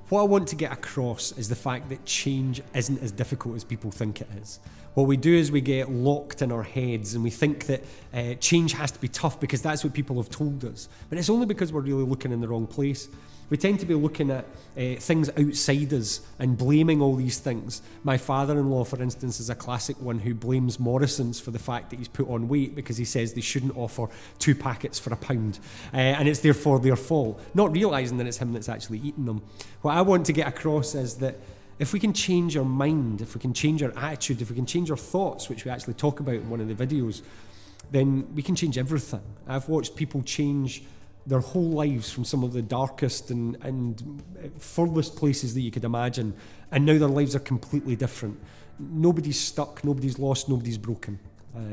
What I want to get across is the fact that change isn't as difficult as people think it is. What we do is we get locked in our heads and we think that change has to be tough because that's what people have told us. But it's only because we're really looking in the wrong place. We tend to be looking at things outside us and blaming all these things. My father-in-law, for instance, is a classic one who blames Morrison's for the fact that he's put on weight because he says they shouldn't offer 2 packets for £1. And it's therefore their fault, not realising that it's him that's actually eating them. What I want to get across is that if we can change our mind, if we can change our attitude, if we can change our thoughts, which we actually talk about in one of the videos, then we can change everything. I've watched people change their whole lives from some of the darkest and furthest places that you could imagine, and now their lives are completely different. Nobody's stuck, nobody's lost, nobody's broken,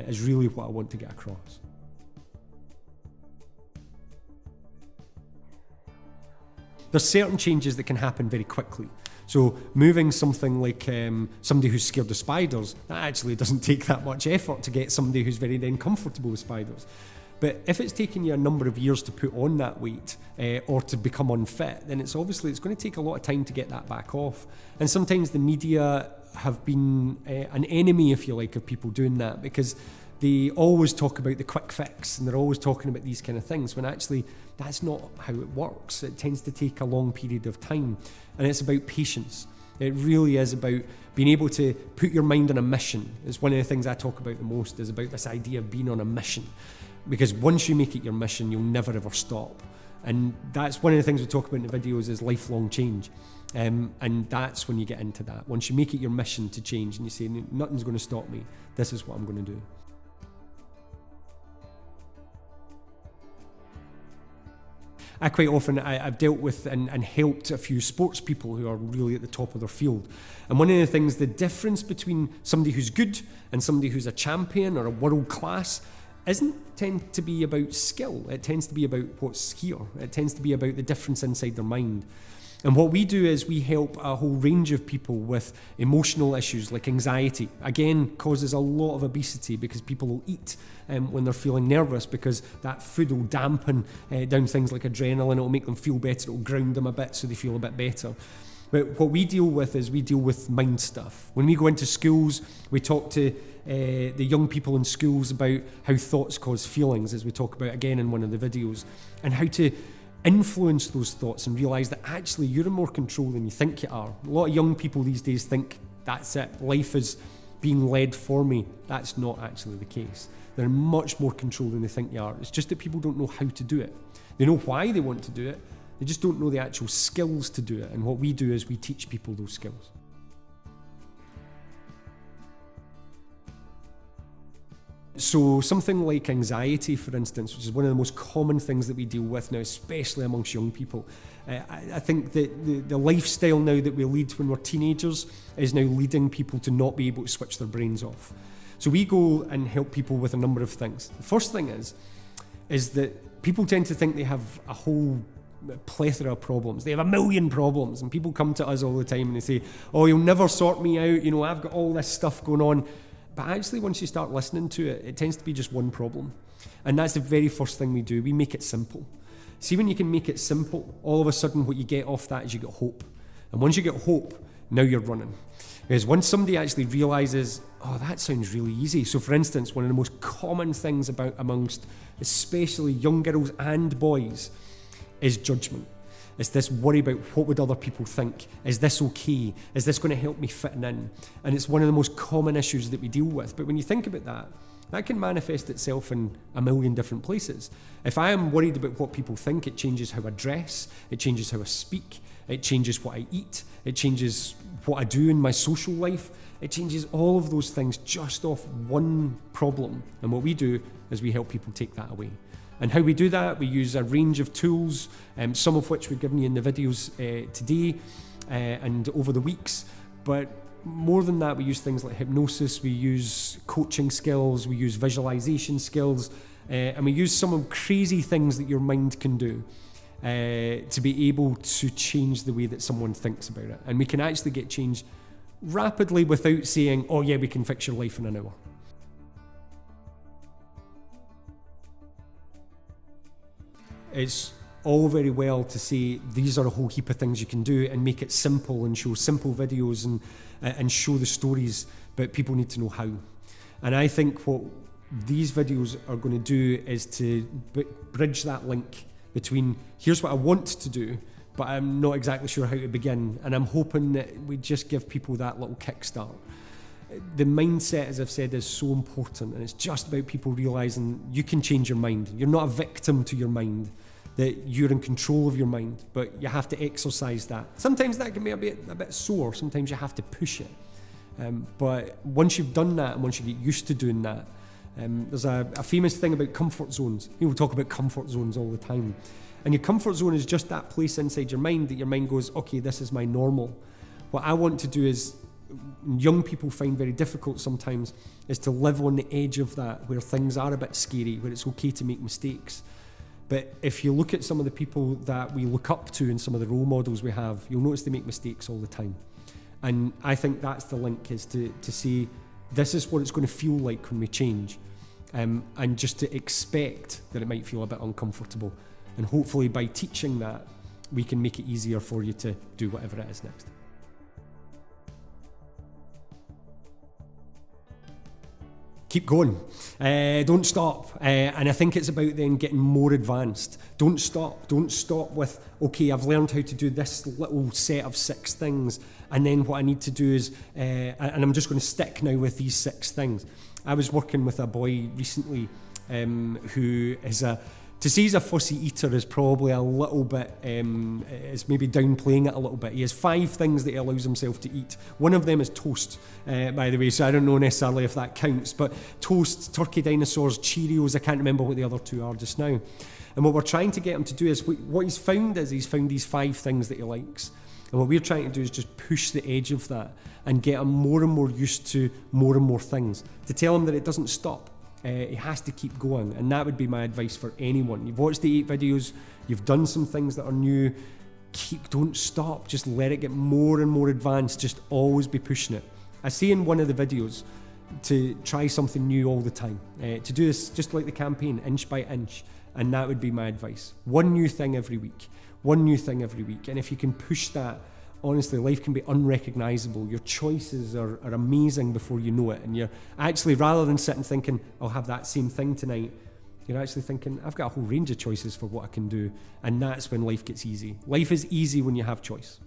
is really what I want to get across. There's certain changes that can happen very quickly. So moving something like somebody who's scared of spiders, that actually doesn't take that much effort to get somebody who's very then comfortable with spiders. But if it's taken you a number of years to put on that weight or to become unfit, then it's going to take a lot of time to get that back off. And sometimes the media have been an enemy, if you like, of people doing that, because they always talk about the quick fix and they're always talking about these kind of things, when actually that's not how it works. It tends to take a long period of time, and it's about patience. It really is about being able to put your mind on a mission. It's one of the things I talk about the most, is about this idea of being on a mission. Because once you make it your mission, you'll never ever stop. And that's one of the things we talk about in the videos, is lifelong change. And that's when you get into that. Once you make it your mission to change and you say, nothing's going to stop me, this is what I'm going to do. I quite often, I've dealt with and helped a few sports people who are really at the top of their field. And one of the things, the difference between somebody who's good and somebody who's a champion or a world class tend to be about skill. It tends to be about what's here. It tends to be about the difference inside their mind. And what we do is we help a whole range of people with emotional issues like anxiety. Again, causes a lot of obesity because people will eat when they're feeling nervous, because that food will dampen down things like adrenaline. It'll make them feel better. It'll ground them a bit so they feel a bit better. But what we deal with is we deal with mind stuff. When we go into schools, we talk to the young people in schools about how thoughts cause feelings, as we talk about again in one of the videos, and how to influence those thoughts and realise that actually you're in more control than you think you are. A lot of young people these days think that's it, life is being led for me. That's not actually the case. They're in much more control than they think they are. It's just that people don't know how to do it. They know why they want to do it, they just don't know the actual skills to do it. And what we do is we teach people those skills. So something like anxiety, for instance, which is one of the most common things that we deal with now, especially amongst young people. I think that the lifestyle now that we lead when we're teenagers is now leading people to not be able to switch their brains off. So we go and help people with a number of things. The first thing is that people tend to think they have a whole plethora of problems. They have a million problems, and people come to us all the time and they say, oh, you'll never sort me out, I've got all this stuff going on. But actually, once you start listening to it, it tends to be just one problem. And that's the very first thing we do. We make it simple. See, when you can make it simple, all of a sudden what you get off that is you get hope. And once you get hope, now you're running. Because once somebody actually realises, oh, that sounds really easy. So for instance, one of the most common things amongst especially young girls and boys is judgment. It's this worry about what would other people think. Is this okay? Is this going to help me fitting in? And it's one of the most common issues that we deal with. But when you think about that, that can manifest itself in a million different places. If I am worried about what people think, it changes how I dress, it changes how I speak, it changes what I eat, it changes what I do in my social life. It changes all of those things just off one problem. And what we do is we help people take that away. And how we do that, we use a range of tools, some of which we've given you in the videos today and over the weeks. But more than that, we use things like hypnosis, we use coaching skills, we use visualization skills, and we use some of crazy things that your mind can do to be able to change the way that someone thinks about it. And we can actually get change rapidly without saying, oh yeah, we can fix your life in an hour. It's all very well to say these are a whole heap of things you can do and make it simple and show simple videos and show the stories, but people need to know how. And I think what these videos are going to do is to bridge that link between here's what I want to do, but I'm not exactly sure how to begin. And I'm hoping that we just give people that little kickstart. The mindset, as I've said, is so important, and it's just about people realising you can change your mind. You're not a victim to your mind, that you're in control of your mind, but you have to exercise that. Sometimes that can be a bit sore, sometimes you have to push it. But once you've done that, and once you get used to doing that, there's a famous thing about comfort zones. People talk about comfort zones all the time. And your comfort zone is just that place inside your mind that your mind goes, okay, this is my normal. What I want to do is, young people find very difficult sometimes, is to live on the edge of that, where things are a bit scary, where it's okay to make mistakes. But if you look at some of the people that we look up to and some of the role models we have, you'll notice they make mistakes all the time. And I think that's the link, is to say, this is what it's going to feel like when we change. And just to expect that it might feel a bit uncomfortable. And hopefully by teaching that, we can make it easier for you to do whatever it is next. Keep going. Don't stop. And I think it's about then getting more advanced. Don't stop. Don't stop with, okay, I've learned how to do this little set of 6 things, and then what I need to do is, and I'm just going to stick now with these 6 things. I was working with a boy recently who is to say he's a fussy eater is probably a little bit, is maybe downplaying it a little bit. He has 5 things that he allows himself to eat. One of them is toast, by the way, so I don't know necessarily if that counts, but toast, turkey dinosaurs, Cheerios, I can't remember what the other 2 are just now. And what we're trying to get him to do is, what he's found these 5 things that he likes. And what we're trying to do is just push the edge of that and get him more and more used to more and more things. To tell him that it doesn't stop. He has to keep going, and that would be my advice for anyone. You've watched the 8 videos, you've done some things that are new, don't stop, just let it get more and more advanced, just always be pushing it. I say in one of the videos to try something new all the time, to do this just like the campaign, inch by inch, and that would be my advice. One new thing every week, and if you can push that, honestly, life can be unrecognisable. Your choices are amazing before you know it. And you're actually, rather than sitting thinking, I'll have that same thing tonight, you're actually thinking, I've got a whole range of choices for what I can do. And that's when life gets easy. Life is easy when you have choice.